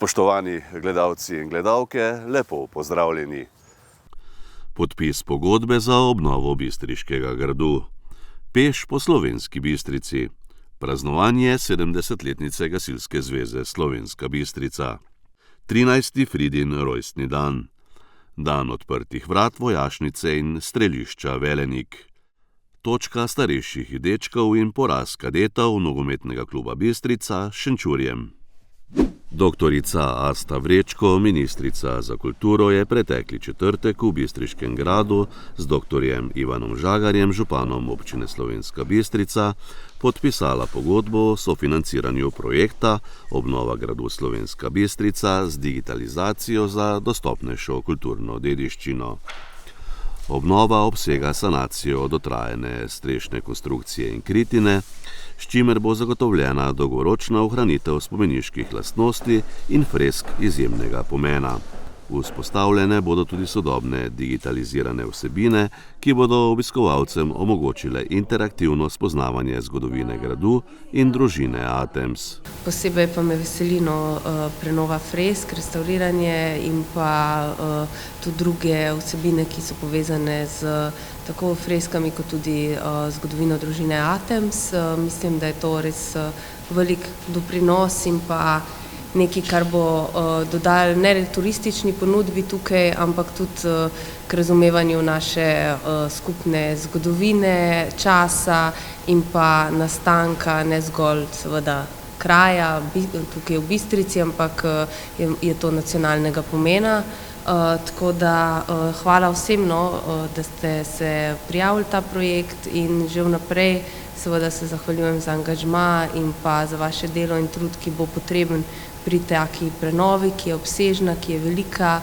Spoštovani gledalci in gledalke, lepo pozdravljeni. Podpis pogodbe za obnovo Bistriškega gradu. Peš po Slovenski Bistrici. Praznovanje 70-letnice Gasilske zveze Slovenska Bistrica. 13. Fridin rojstni dan. Dan odprtih vrat vojašnice in strelišča Velenik. Točka starejših dečkov in poraz kadetov nogometnega kluba Bistrica s Šenčurjem. Doktorica Asta Vrečko, ministrica za kulturo, je pretekli četrtek v Bistriškem gradu z doktorjem Ivanom Žagarjem, županom občine Slovenska Bistrica, podpisala pogodbo o sofinanciranju projekta Obnova gradu Slovenska Bistrica z digitalizacijo za dostopnejšo kulturno dediščino. Obnova obsega sanacijo dotrajane strešne konstrukcije in kritine, s čimer bo zagotovljena dolgoročna ohranitev spomeniških lastnosti in fresk izjemnega pomena. Vzpostavljene bodo tudi sodobne digitalizirane vsebine, ki bodo obiskovalcem omogočile interaktivno spoznavanje zgodovine gradu in družine Atems. Posebej pa me veseli prenova fresk, restauriranje in pa tudi druge vsebine, ki so povezane z tako freskami kot tudi zgodovino družine Atems. Mislim, da je to res velik doprinos in pa nekaj, kar bo dodal ne le turistični ponudbi tukaj, ampak tudi k razumevanju naše skupne zgodovine, časa in pa nastanka, ne zgolj seveda kraja tukaj v Bistrici, ampak je to nacionalnega pomena. Tako da hvala vsem, da ste se prijavili ta projekt in že vnaprej seveda se zahvaljujem za angažma in pa za vaše delo in trud, ki bo potreben pri taki prenovi, ki je obsežna, ki je velika.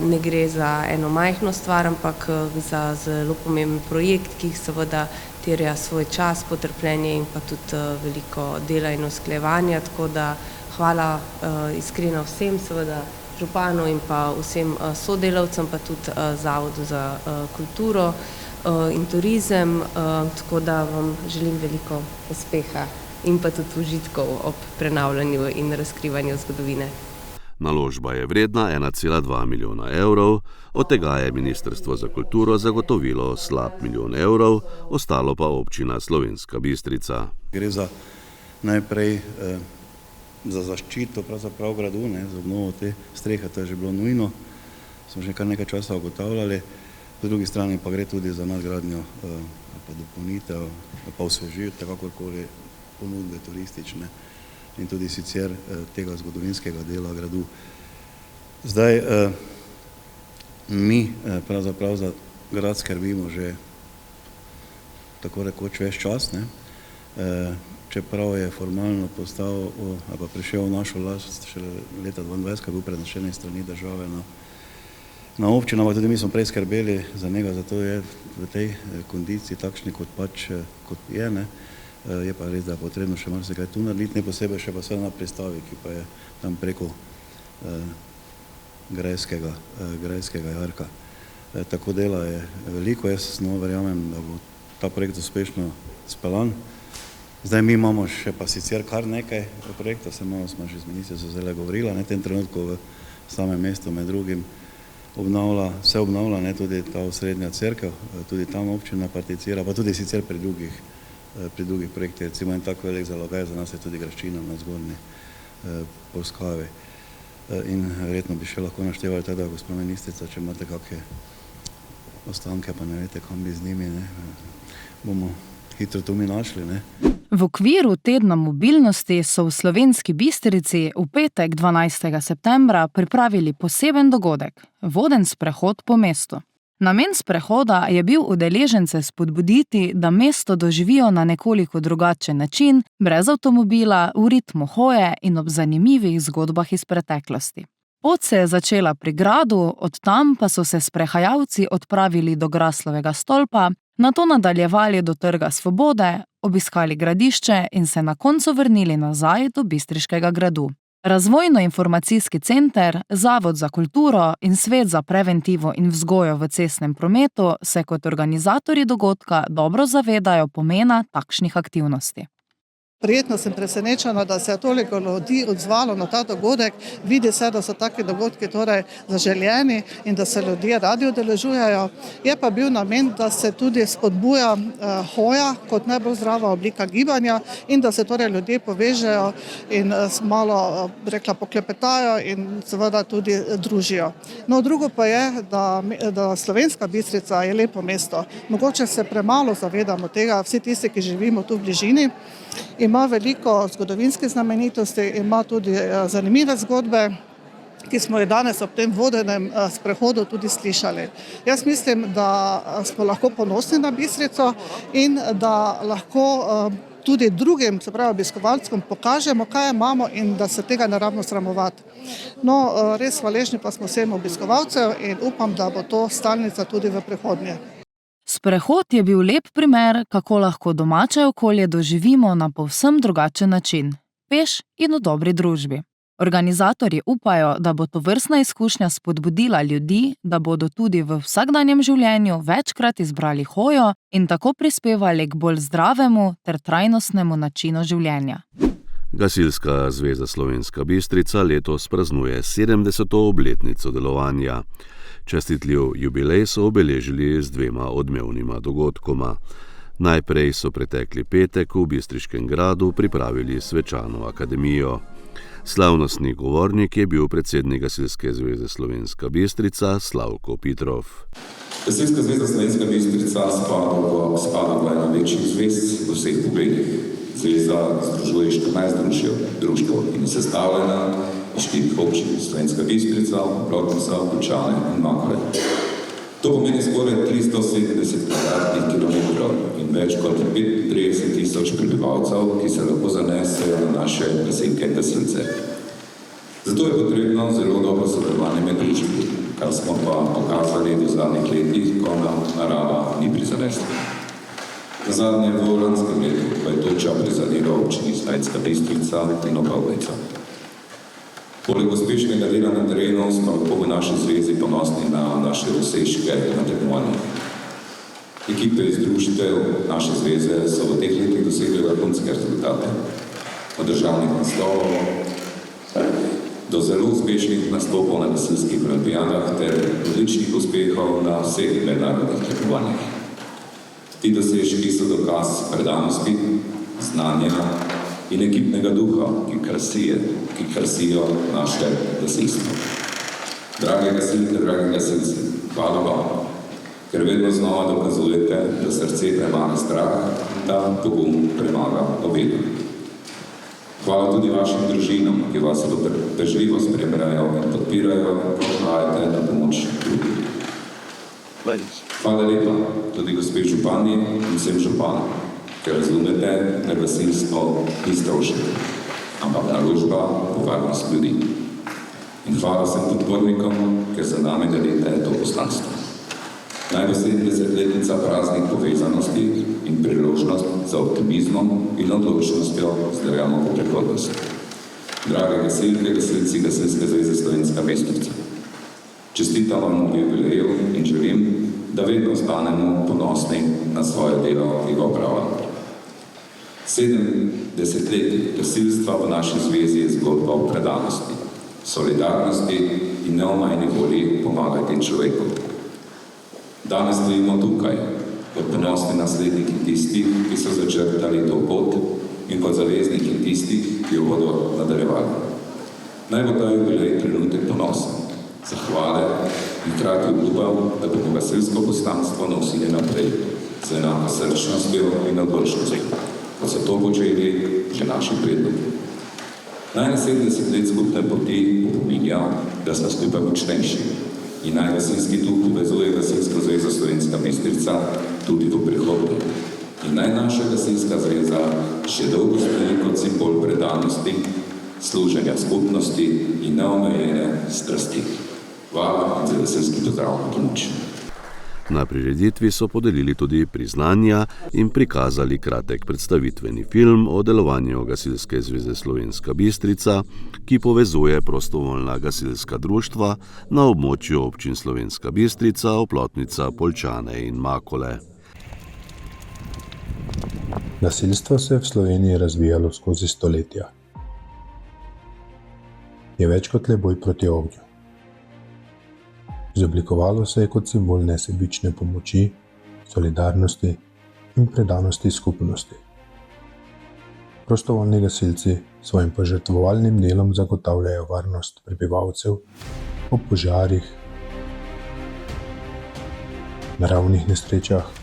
Ne gre za eno majhno stvar, ampak za zelo pomemben projekt, ki seveda terja svoj čas, potrpljenje in pa tudi veliko dela in usklajevanja. Tako da hvala iskreno vsem, seveda županu in pa vsem sodelavcem, pa tudi Zavodu za kulturo in turizem, tako da vam želim veliko uspeha in pa tudi užitkov ob prenavljanju in razkrivanju zgodovine. Naložba je vredna 1,2 milijona evrov, od tega je Ministrstvo za kulturo zagotovilo slab milijon evrov, ostalo pa občina Slovenska Bistrica. Gre za najprej za zaščito pravzaprav gradu, za obnovo te strehe, to je že bilo nujno, smo že kar nekaj časa ugotavljali. Po drugi strani pa gre tudi za nadgradnjo pa dopolnitev, pa osvežitev, kakorkoli ponudbe turistične in tudi sicer tega zgodovinskega dela gradu. Zdaj, mi pravzaprav za grad skrbimo že tako rekoč ves čas, čeprav je formalno postal ali pa prišel v našo last šele leta 2022, ko je bil prenešen iz strani države na občino, ampak tudi mi smo prej skrbeli za njega, zato je v tej kondiciji takšni kot je. Je pa res, da je potrebno še marsikaj tu narediti, ne posebej še pa vse na pristavi, ki pa je tam preko grajskega jarka. Tako dela je veliko, jaz verjamem, da bo ta projekt uspešno speljan. Zdaj mi imamo še pa sicer kar nekaj projektov, smo že z ministrstvom zdaj govorila, v tem trenutku v samem mestu med drugim se obnavlja tudi ta osrednja cerkev, tudi tam občina participira, pa tudi sicer pri drugih projektih, recimo en tak velik zalogaj za nas je tudi graščina na Zgornji Polskavi. In verjetno bi še lahko naštevali teda, gospod ministrica, če imate kakšne ostanke, pa ne veste, kam bi z njimi, bomo hitro tu mi našli. V okviru tedna mobilnosti so v Slovenski Bistrici v petek 12. septembra pripravili poseben dogodek, voden sprehod po mestu. Namen sprehoda je bil udeležence spodbuditi, da mesto doživijo na nekoliko drugačen način, brez avtomobila, v ritmu hoje in ob zanimivih zgodbah iz preteklosti. Pot se je začela pri gradu, od tam pa so se sprehajalci odpravili do Graslovega stolpa, nato nadaljevali do Trga Svobode, obiskali gradišče in se na koncu vrnili nazaj do Bistriškega gradu. Razvojno-informacijski center, Zavod za kulturo in Svet za preventivo in vzgojo v cestnem prometu se kot organizatorji dogodka dobro zavedajo pomena takšnih aktivnosti. Prijetno sem presenečena, da se je toliko ljudi odzvalo na ta dogodek. Vidi se, da so taki dogodki torej zaželjeni in da se ljudje radi udeležujejo. Je pa bil namen, da se tudi spodbuja hoja kot najbolj zdrava oblika gibanja in da se torej ljudje povežejo in malo poklepetajo in seveda tudi družijo. No, drugo pa je, da Slovenska Bistrica je lepo mesto. Mogoče se premalo zavedamo tega, vsi tisti, ki živimo tu v bližini. Ima veliko zgodovinskih znamenitosti, ima tudi zanimive zgodbe, ki smo jih danes ob tem vodenem sprehodu tudi slišali. Jaz mislim, da smo lahko ponosni na Bistrico in da lahko tudi drugim, se pravi obiskovalcem, pokažemo, kaj imamo in da se tega ne rabimo sramovati. No, res hvaležni pa smo vsem obiskovalcev in upam, da bo to stalnica tudi v prihodnje. Sprehod je bil lep primer, kako lahko domače okolje doživimo na povsem drugačen način, peš in v dobri družbi. Organizatorji upajo, da bo tovrstna izkušnja spodbudila ljudi, da bodo tudi v vsakdanjem življenju večkrat izbrali hojo in tako prispevali k bolj zdravemu ter trajnostnemu načinu življenja. Gasilska zveza Slovenska Bistrica letos praznuje 70. obletnico delovanja. Čestitljiv jubilej so obeležili z 2 odmevnima dogodkoma. Najprej so pretekli petek v Bistriškem gradu pripravili svečano akademijo. Slavnostni govornik je bil predsednik Gasilske zveze Slovenska Bistrica Slavko Pitrov. Gasilska zveza Slovenska Bistrica spada v eno večjih zvez v vseh pogledih. Zveza združuje 14 društev in je sestavljena iz 4 občin: Slovenska Bistrica, Oplotnica, Poljčane in Makole. To pomeni skoraj 370 kvadratnih kilometrov in več kot 35.000 prebivalcev, ki se lahko zanesejo na naše gasilke in gasilce. Zato je potrebno zelo dobro sodelovanje med društvi, kar smo pa pokazali v zadnjih letih, ko nam narava ni prizanesla. Nazadnje v lanskem letu pa je toča prizadela občini Slovenska Bistrica in Oplotnica. Poleg uspešnega dela na terenu smo lahko v naši zvezi ponosni na naše dosežke na tekmovanjih. Ekipe iz društev naše zveze so v teh letih dosegli vrhunske rezultate. Od državnih naslovov do zelo uspešnih nastopov na gasilskih olimpijadah ter odličnih uspehov na vseh mednarodnih tekmovanjih. Ti dosežki so dokaz predanosti, znanja in ekipnega duha, ki krasijo naše gasilstvo. Drage gasilke, dragi gasilci, hvala vam, ker vedno znova dokazujete, da srce premaga strah, da pogum premaga pobedo. Hvala tudi vašim družinam, ki vas trpežljivo spremljajo in podpirajo, ko prihajate na pomoč drugim. Hvala lepa tudi gospe župani in vsem županom, ker razumete, da gasilstvo ni strošek, ampak naložba v varnost ljudi. In hvala vsem podpornikom, ker za nami delite to poslanstvo. Naj bo 70-letnica praznik povezanosti in priložnost za optimizmom in odločnostjo zdravljamo po prihodnosti. Drage gasilke, gasilci Gasilske zveze Slovenska Bistrica, čestitam vam v jubileju in želim, da vedno ostanemo ponosni na svoje delo, ki ga opravljamo. 70 let gasilstva v naši zvezi je zgodba o predanosti, solidarnosti in neomajni volji pomagati človeku. Danes stojimo tukaj, kot ponosni nasledniki tistih, ki so začrtali to pot in kot zavezniki tistih, ki jo bodo nadaljevali. Naj bo ta jubilej trenutek ponosen, zahvale in hkrati obljubal, da bomo gasilsko poslanstvo nosili naprej z enako srčnostjo in odločnostjo, kot so to počeli že naši predniki. Naj 70 let skupne poti opominja, da smo skupaj močnejši in naj gasilski duh povezuje Gasilsko zvezo Slovenska Bistrica tudi v prihodnje. In naj naša gasilska zveza še dolgo stoji kot simbol predanosti, služenja skupnosti in neomejene strasti. Hvala in za gasilski pozdrav na pomoč. Na prireditvi so podelili tudi priznanja in prikazali kratek predstavitveni film o delovanju Gasilske zveze Slovenska Bistrica, ki povezuje prostovoljna gasilska društva na območju občin Slovenska Bistrica, Oplotnica, Poljčane in Makole. Gasilstvo se je v Sloveniji razvijalo skozi stoletja. Je več kot le boj proti ognju. Izoblikovalo se je kot simbol nesebične pomoči, solidarnosti in predanosti skupnosti. Prostovoljni gasilci svojim požrtvovalnim delom zagotavljajo varnost prebivalcev ob požarih, naravnih nesrečah,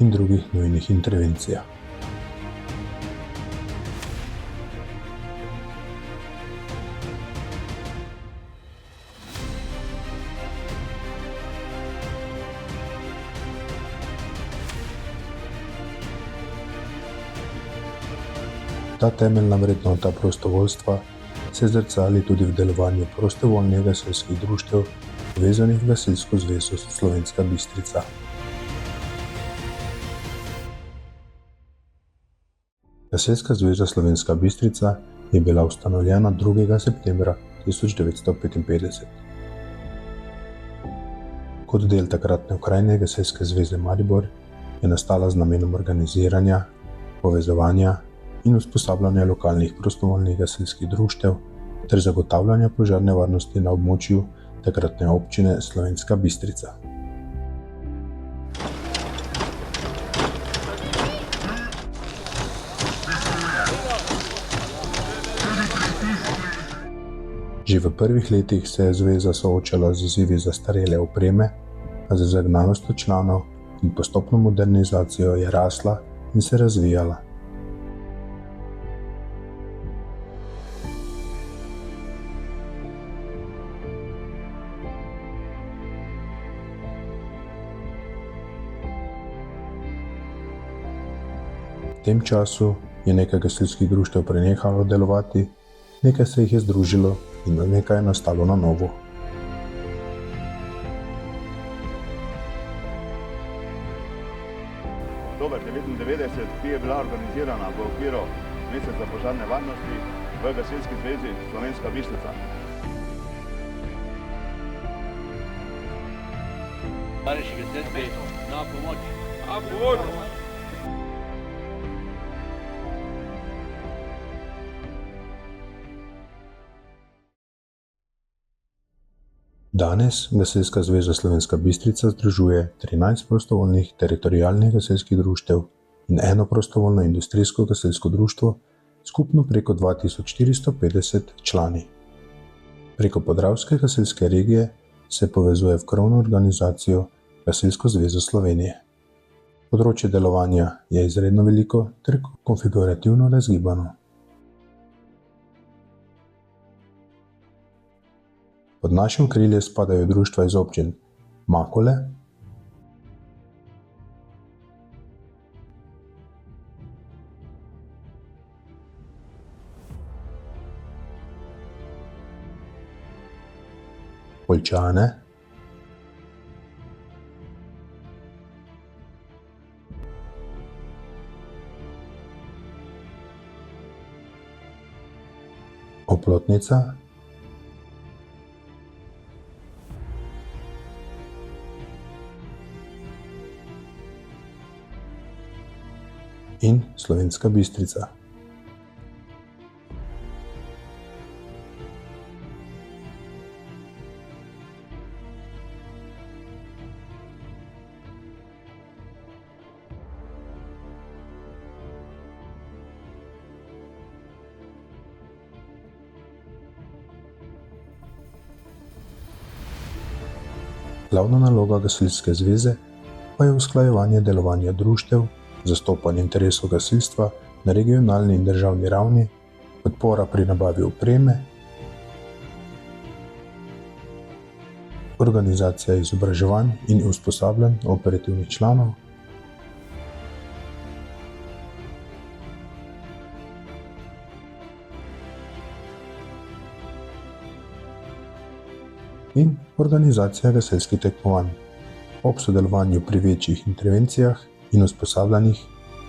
in drugih nujnih intervencijah. Ta temeljna vrednota prostovoljstva se zrcali tudi v delovanju prostovoljnih gasilskih društev, povezanih v Gasilsko zvezo Slovenska Bistrica. Gasilska zveza Slovenska Bistrica je bila ustanovljena 2. septembra 1955. Kot del takratne okrajne gasilske zveze Maribor je nastala z namenom organiziranja, povezovanja in usposabljanja lokalnih prostovoljnih gasilskih društev ter zagotavljanja požarne varnosti na območju takratne občine Slovenska Bistrica. Že v prvih letih se je zveza soočala z izzivi zastarele opreme, a z zagnanostjo članov in postopno modernizacijo je rasla in se razvijala. V tem času je nekaj gasilskih društev prenehalo delovati, nekaj se jih je združilo in nekaj je nastalo na novo. Oktober 1999, ki je bila organizirana v okviru Meseca požarne varnosti v Gasilski zvezi Slovenska Bistrica. Starejši gasilci, na pomoč! Na pomoč! Danes Gasilska zveza Slovenska Bistrica združuje 13 prostovoljnih teritorialnih gasilskih društev in eno prostovoljno industrijsko gasilsko društvo, skupno preko 2450 člani. Preko Podravske gasilske regije se povezuje v krovno organizacijo Gasilsko zvezo Slovenije. Področje delovanja je izredno veliko ter konfigurativno razgibano. Pod naše okrilje spadajo društva iz občin Makole, Poljčane, Oplotnica in Slovenska Bistrica. Glavna naloga Gasilske zveze pa je usklajevanje delovanja društev, zastopanje interesov gasilstva na regionalni in državni ravni, podpora pri nabavi opreme, organizacija izobraževanj in usposabljanj operativnih članov, in organizacija gasilskih tekmovanj. Ob sodelovanju pri večjih intervencijah in usposabljanih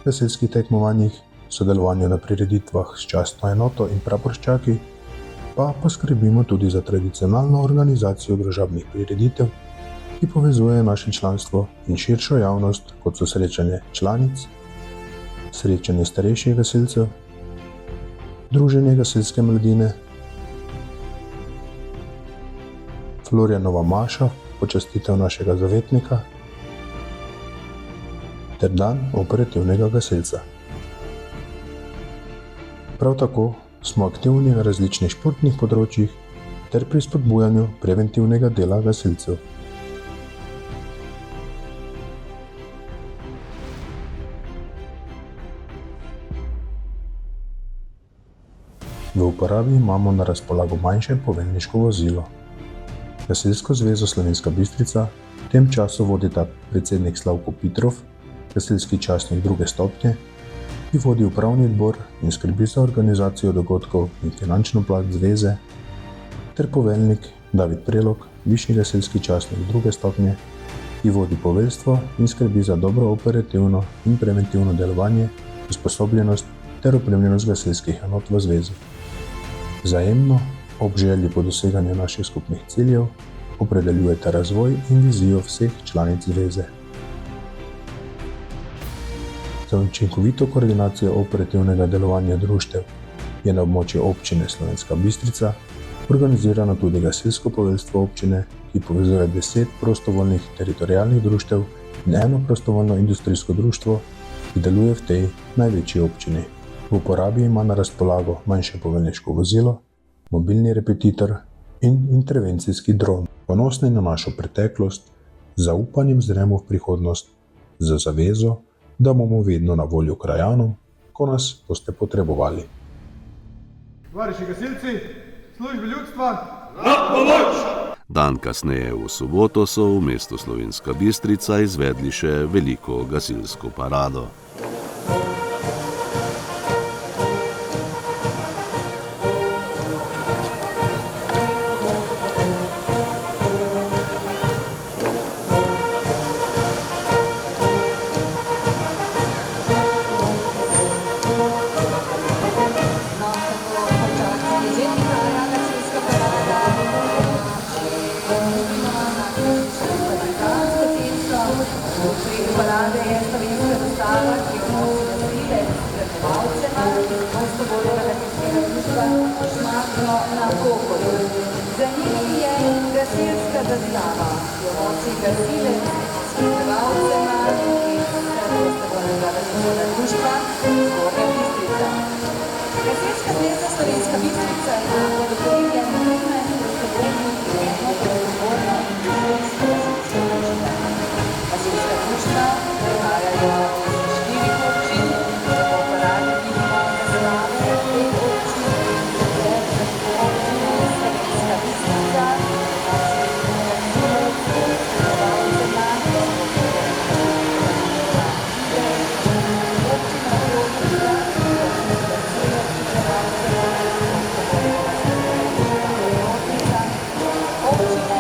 gasilskih tekmovanjih, sodelovanju na prireditvah s častno enoto in praporščaki, pa poskrbimo tudi za tradicionalno organizacijo družabnih prireditev ki povezuje naše članstvo in širšo javnost, kot so srečanje članic, srečanje starejših gasilcev, druženje gasilske mladine, Florjanova maša, počastitev našega zavetnika, ter dan operativnega gasilca. Prav tako smo aktivni na različnih športnih področjih ter pri spodbujanju preventivnega dela gasilcev. V uporabi imamo na razpolago manjše poveljniško vozilo. Gasilsko zvezo Slovenska Bistrica v tem času vodita predsednik Slavko Pitrov, gasilski častnik 2. stopnje, ki vodi upravni odbor in skrbi za organizacijo dogodkov in finančno plat zveze, ter poveljnik David Prelog, višji gasilski častnik 2. stopnje, ki vodi poveljstvo in skrbi za dobro operativno in preventivno delovanje, usposobljenost ter opremljenost gasilskih enot v zvezi. Vzajemno, ob želji po doseganju naših skupnih ciljev, opredeljujeta razvoj in vizijo vseh članic zveze. Za učinkovito koordinacijo operativnega delovanja društev je na območju občine Slovenska Bistrica organizirano tudi gasilsko poveljstvo občine, ki povezuje 10 prostovoljnih teritorialnih društev in eno prostovoljno industrijsko društvo, ki deluje v tej največji občini. V uporabi ima na razpolago manjše poveljniško vozilo, mobilni repetitor in intervencijski dron. Ponosni na našo preteklost, z zaupanjem zremo v prihodnost, z zavezo, da bomo vedno na voljo krajanom, ko nas boste potrebovali. Tovariši gasilci, službi ljudstva, Na pomoč! Dan kasneje v soboto so v mestu Slovenska Bistrica izvedli še veliko gasilsko parado. Za njih je gasilska zastava, ki jo nosi gasilec s spremljevalcema iz prostovoljnega gasilskega društva Zgornja Bistrica. Gasilska zveza Slovenska Bistrica ima pod okriljem 13 prostovoljnih in eno prostovoljno industrijsko gasilsko društvo. Gasilska društva prihajajo iz 4 občin, v uporabi imamo zastave 5 občin, Občina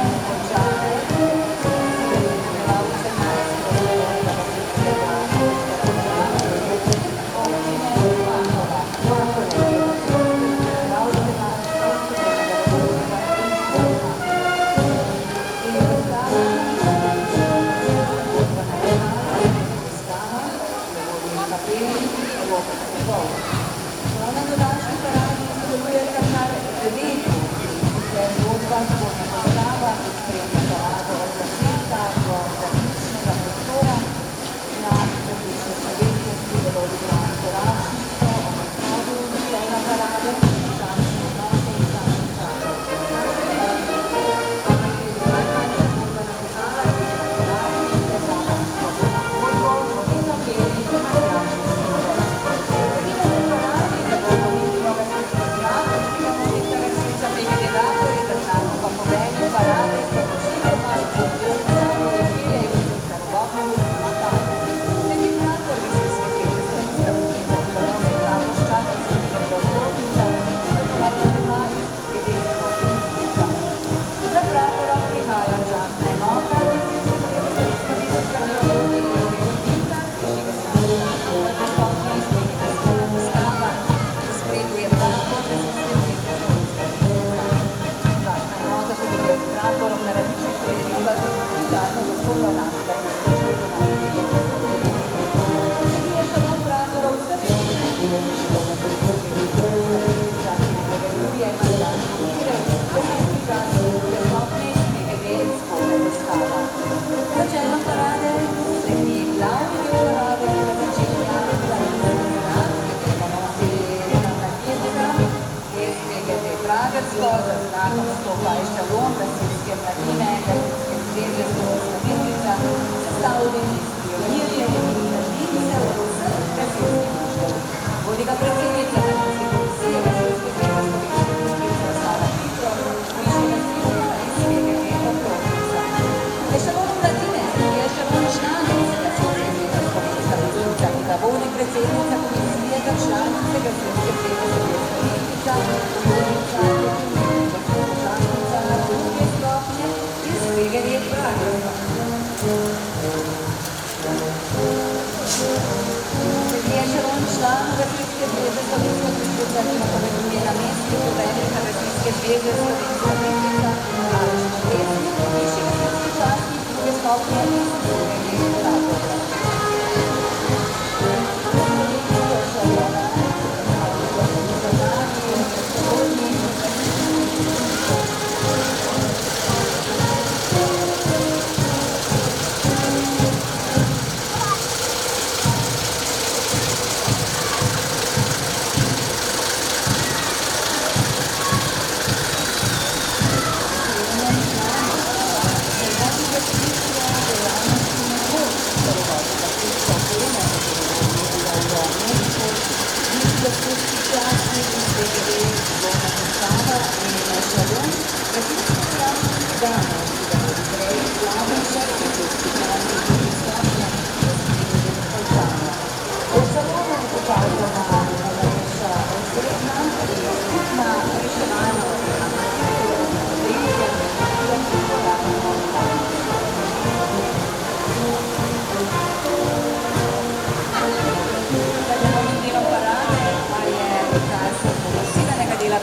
mladine Gasilske zveze Slovenska Bistrica, sestavljeni iz pionirjev in mladincev vseh gasilskih društev. Vodi ga predsednica Gasilske komisije Gasilske zveze Slovenska Bistrica Sara Hitro, višji gasilka iz svega Prokrusa. Ešalon mladine je ešalon članic Gasilske zveze Slovenska Bistrica, ki ga vodi predsednica komisije za članice Gasilske zveze Slovenska Bistrica, druge stopnje iz Vegerje Pragerova. Ešalon članov Gasilske zveze Slovenska Bistrica imenuje namestnik guvernerja Gasilske zveze Slovenska Bistrica, Aleš Plesnik, višji gasilski častnik druge stopnje iz Vegerje Pragerova.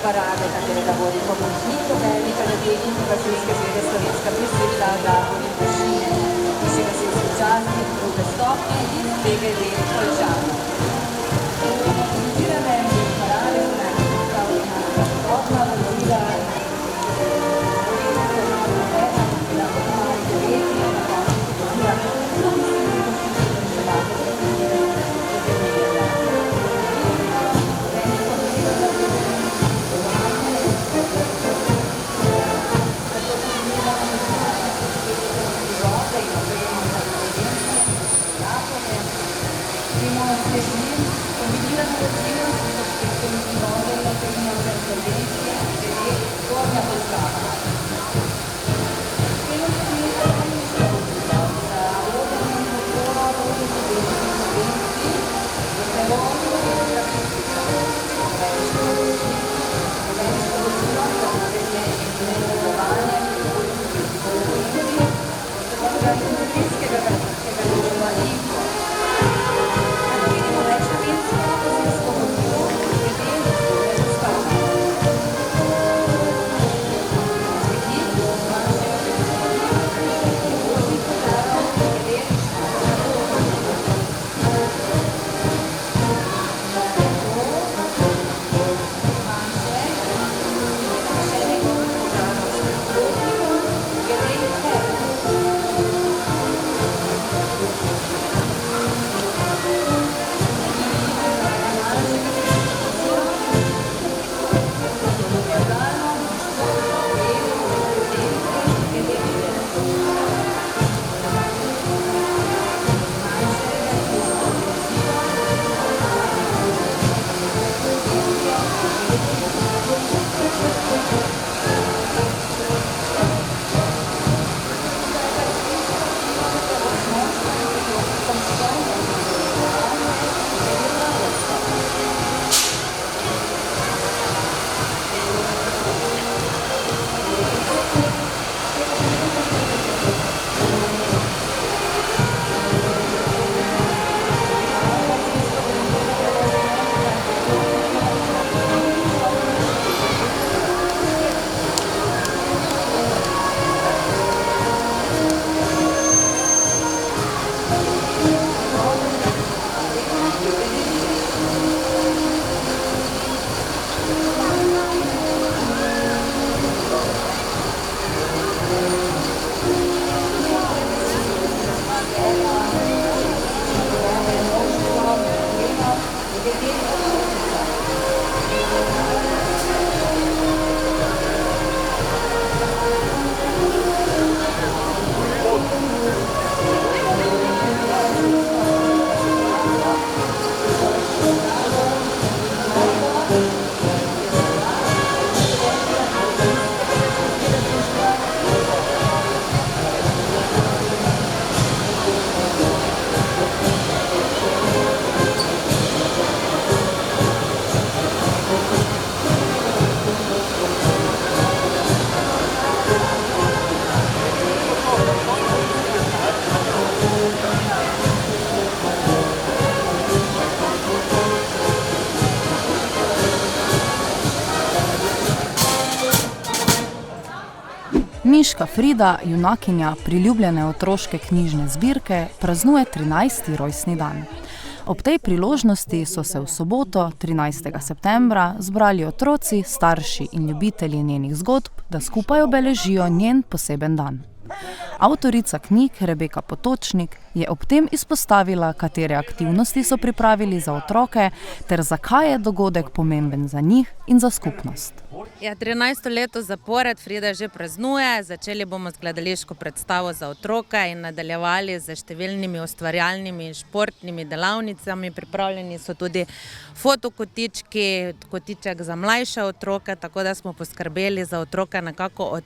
Parade, katerega vodi pomočnik poveljnika Gasilske Gasilske zveze Slovenska Bistrica, Davorin Pušine, višji gasilski častnik druge stopnje in PGD Poljčano. Organizirane parade so najbolj predstavljena stopna vozila, Miška Frida, junakinja priljubljene otroške knjižne zbirke, praznuje 13. rojstni dan. Ob tej priložnosti so se v soboto, 13. septembra, zbrali otroci, starši in ljubitelji njenih zgodb, da skupaj obeležijo njen poseben dan. Avtorica knjig Rebeka Potočnik je ob tem izpostavila, katere aktivnosti so pripravili za otroke ter zakaj je dogodek pomemben za njih in za skupnost. 13. leto zapored Frida že praznuje, začeli bomo z gledališko predstavo za otroke in nadaljevali z številnimi ustvarjalnimi in športnimi delavnicami. Pripravljeni so tudi fotokotički, kotiček za mlajše otroke, tako da smo poskrbeli za otroke nekako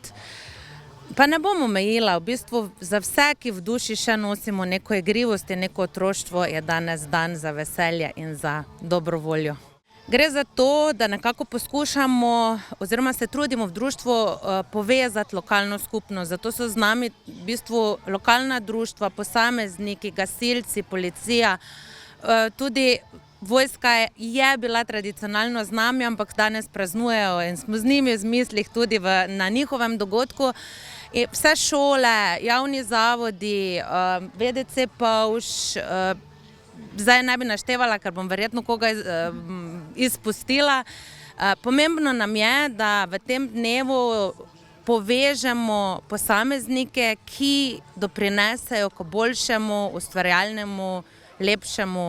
pa ne bom omejila, v bistvu za vse, ki v duši še nosimo neko igrivost in neko otroštvo, je danes dan za veselje in za dobro voljo. Gre za to, da nekako poskušamo oziroma se trudimo v društvu povezati lokalno skupnost. Zato so z nami v bistvu lokalna društva, posamezniki, gasilci, policija, tudi vojska je bila tradicionalno z nami, ampak danes praznujejo in smo z njimi v mislih tudi na njihovem dogodku. Vse šole, javni zavodi, VDC Povš, zdaj ne bi naštevala, ker bom verjetno koga izpustila. Pomembno nam je, da v tem dnevu povežemo posameznike, ki doprinesejo k boljšemu, ustvarjalnemu, lepšemu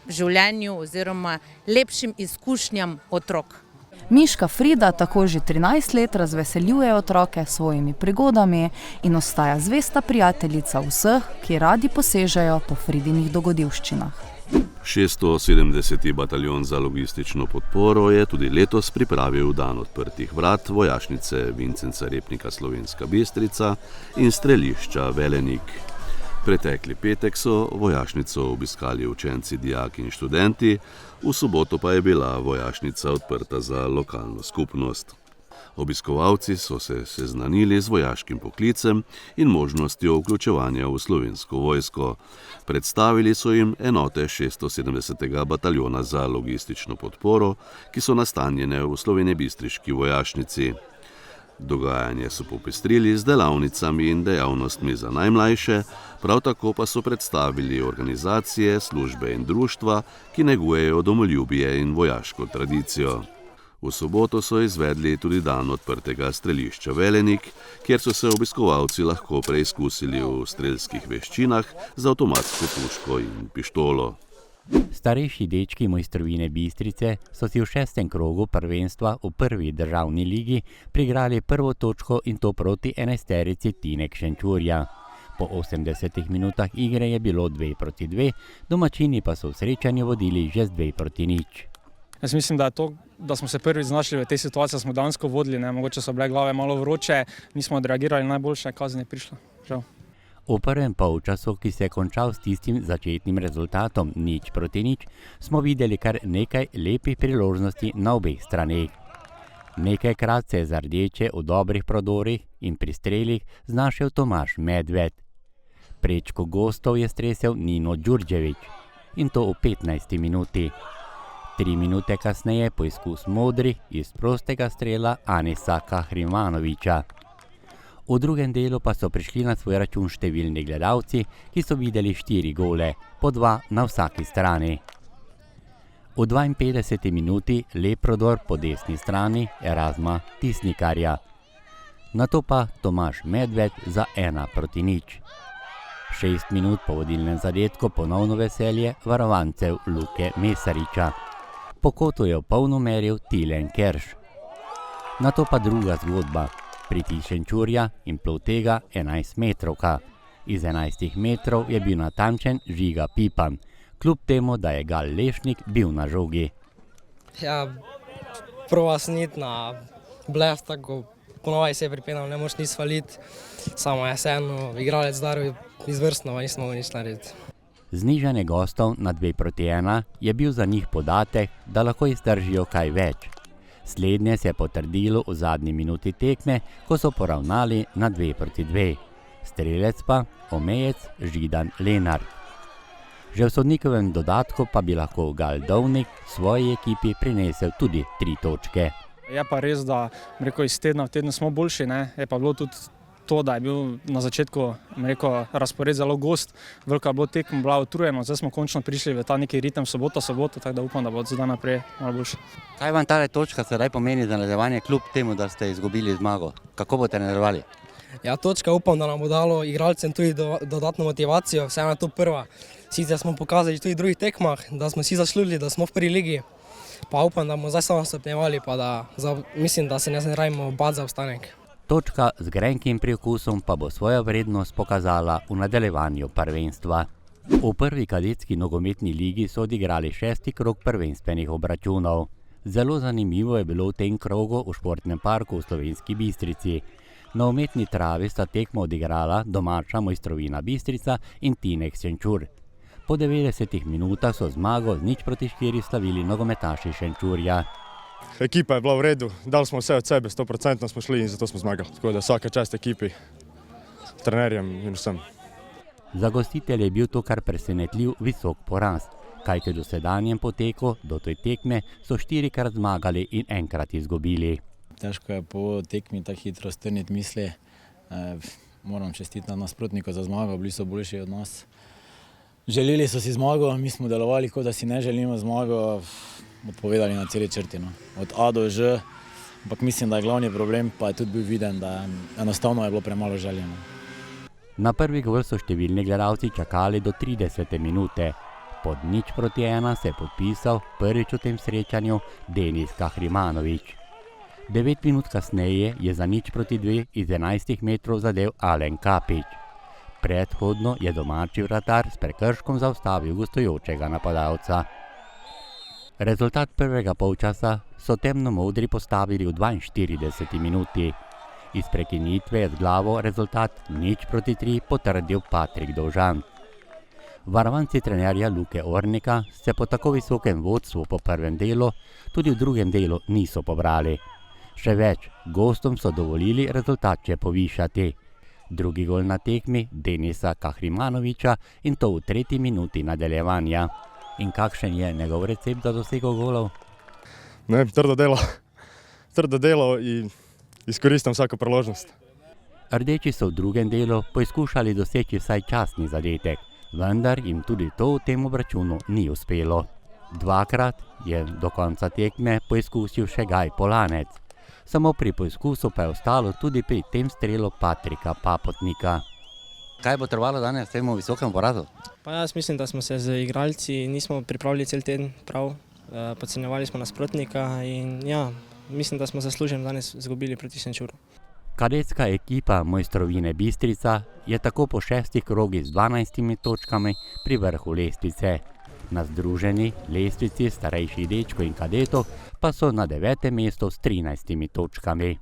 življenju oziroma lepšim izkušnjam otrok. Miška Frida tako že 13 let razveseljuje otroke s svojimi prigodami in ostaja zvesta prijateljica vseh, ki radi posežejo po Fridinih dogodivščinah. 670. bataljon za logistično podporo je tudi letos pripravil dan odprtih vrat vojašnice Vincenca Repnika Slovenska Bistrica in strelišča Velenik. Pretekli petek so vojašnico obiskali učenci, dijaki in študenti, v soboto pa je bila vojašnica odprta za lokalno skupnost. Obiskovalci so se seznanili z vojaškim poklicem in možnostjo vključevanja v slovensko vojsko. Predstavili so jim enote 670. bataljona za logistično podporo, ki so nastanjene v slovenjebistriški vojašnici. Dogajanje so popestrili z delavnicami in dejavnostmi za najmlajše, prav tako pa so predstavili organizacije, službe in društva, ki negujejo domoljubje in vojaško tradicijo. V soboto so izvedli tudi dan odprtega strelišča Velenik, kjer so se obiskovalci lahko preizkusili v strelskih veščinah z avtomatsko puško in pištolo. Starejši dečki Mojstrovine Bistrice so si v 6. krogu prvenstva v prvi državni ligi priigrali prvo točko in to proti 11-terici Tinek Šenčurja. Po 80 minutah igre je bilo 2-2, domačini pa so v srečanju vodili že z 2-0. Jaz mislim, da je to, da smo se prvič znašli v tej situaciji, smo dejansko vodili, mogoče so bile glave malo vroče, nismo odreagirali najboljše, kazen je prišla, žal. V prvem polčasu, ki se je končal s tistim začetnim rezultatom 0-0, smo videli kar nekaj lepih priložnosti na obeh straneh. Nekajkrat se je za rdeče v dobrih prodorih in pri strelih znašel Tomaž Medved. Prečko gostov je stresel Nino Đurđević in to v 15. minuti. 3 minute kasneje poizkus modrih iz prostega strela Anisa Kahrimanovića. V drugem delu pa so prišli na svoj račun številni gledalci, ki so videli 4 gole, po 2 na vsaki strani. V 52. minuti lep prodor po desni strani Erasma Tisnikarja. Nato pa Tomaž Medved za 1-0. 6 minut po vodilnem zadetku ponovno veselje varovancev Luke Mesariča. Po kotu je v polno meril Tilen Kerš. Nato pa druga zgodba. Pritisk Šenčurja in Plotega 11-metrovka. Iz 11 metrov je bil natančen Žiga Pipan, kljub temu, da je Gal Lešnik bil na žogi. Ja, prva snitna blef, tako ponovaj se je pripenal, ne moš nič faliti, samo je vseeno igralec daril izvrstno, nismo mogli nič narediti. Znižanje gostov na 2-1 je bil za njih podatek, da lahko izdržijo kaj več. Slednje se je potrdilo v zadnji minuti tekme, ko so poravnali na 2-2. Strelec pa omejec Židan Lenart. Že v sodnikovem dodatku pa bi lahko Gal Dovnik svoji ekipi prinesel tudi 3 točke. Je pa res, da iz tedna v teden smo boljši, ne? Je pa bilo tudi to, da je bil na začetku razpored zelo gost, veliko je bilo tekem, bila utrujeno, zdaj smo končno prišli v ta neki ritem sobota, tako da upam, da bo zdaj naprej malo boljše. Kaj vam ta točka sedaj pomeni za nadaljevanje kljub temu, da ste izgubili zmago? Kako boste nadaljevali? Ja, točka upam, da nam bo dalo igralcem tudi dodatno motivacijo, vseeno je to prva. Sicer smo pokazali tudi v drugih tekmah, da smo si zaslužili, da smo v prvi ligi, pa upam, da bomo zdaj samo stopnjevali, pa da mislim, da se ne rabimo bati za obstanek. Točka z grenkim priokusom pa bo svojo vrednost pokazala v nadaljevanju prvenstva. V prvi kadetski nogometni ligi so odigrali 6. krog prvenstvenih obračunov. Zelo zanimivo je bilo v tem krogu v športnem parku v Slovenski Bistrici. Na umetni travi sta tekmo odigrala domača Mojstrovina Bistrica in Tinek Šenčur. Po 90 minutah so zmago z 0-4 slavili nogometaši Šenčurja. Ekipa je bila v redu, dali smo vse od sebe, 100% smo šli in zato smo zmagali. Tako da vsaka čast ekipi, trenerjem in vsem. Za gostitelje je bil to kar presenetljiv visok poraz, kajti v dosedanjem poteku do te tekme so 4-krat zmagali in 1-krat izgubili. Težko je po tekmi tako hitro strniti misli. Moram čestitati nasprotniku za zmago, bili so boljši od nas. Želeli so si zmago, mi smo delovali, kot da si ne želimo zmago, odpovedali na celi črti. Od A do Ž, ampak mislim, da je glavni problem, pa je tudi bil viden, da enostavno je bilo premalo željeno. Na prvi gol so številni gledalci čakali do 30. minute. Pod 0-1 se je podpisal prvič v tem srečanju Denis Kahrimanović. 9 minut kasneje je za 0-2 iz 11 metrov zadev Alen Kapić. Predhodno je domači vratar s prekrškom zaustavil gostujočega napadalca. Rezultat prvega polčasa so temnomodri postavili v 42 minuti. Iz prekinitve je z glavo rezultat 0-3 potrdil Patrik Dovžan. Varovanci trenerja Luke Ornika se po tako visokem vodstvu po prvem delu tudi v drugem delu niso pobrali. Še več, gostom so dovolili rezultat še povišati. Drugi gol na tekmi Denisa Kahrimanovića in to v 3. minuti nadaljevanja. In kakšen je njegov recept za dosego golov? Trdo delo in izkoristim vsako priložnost. Rdeči so v drugem delu poizkušali doseči vsaj častni zadetek, vendar jim tudi to v tem obračunu ni uspelo. 2-krat je do konca tekme poizkusil še Gaj Polanec. Samo pri poizkusu pa je ostalo tudi pri tem strelu Patrika Papotnika. Kaj bo trvalo danes v tem visokem porazu? Pa jaz mislim, da smo se z igralci nismo pripravili cel teden prav, podcenjevali smo nasprotnika in ja, mislim, da smo zasluženo danes izgubili proti Šenčuru. Kadetska ekipa Mojstrovine Bistrica je tako po 6 krogih z 12 točkami pri vrhu lestvice. Na združeni lestvici starejših dečkov in kadetov pa so na 9. mestu s 13 točkami.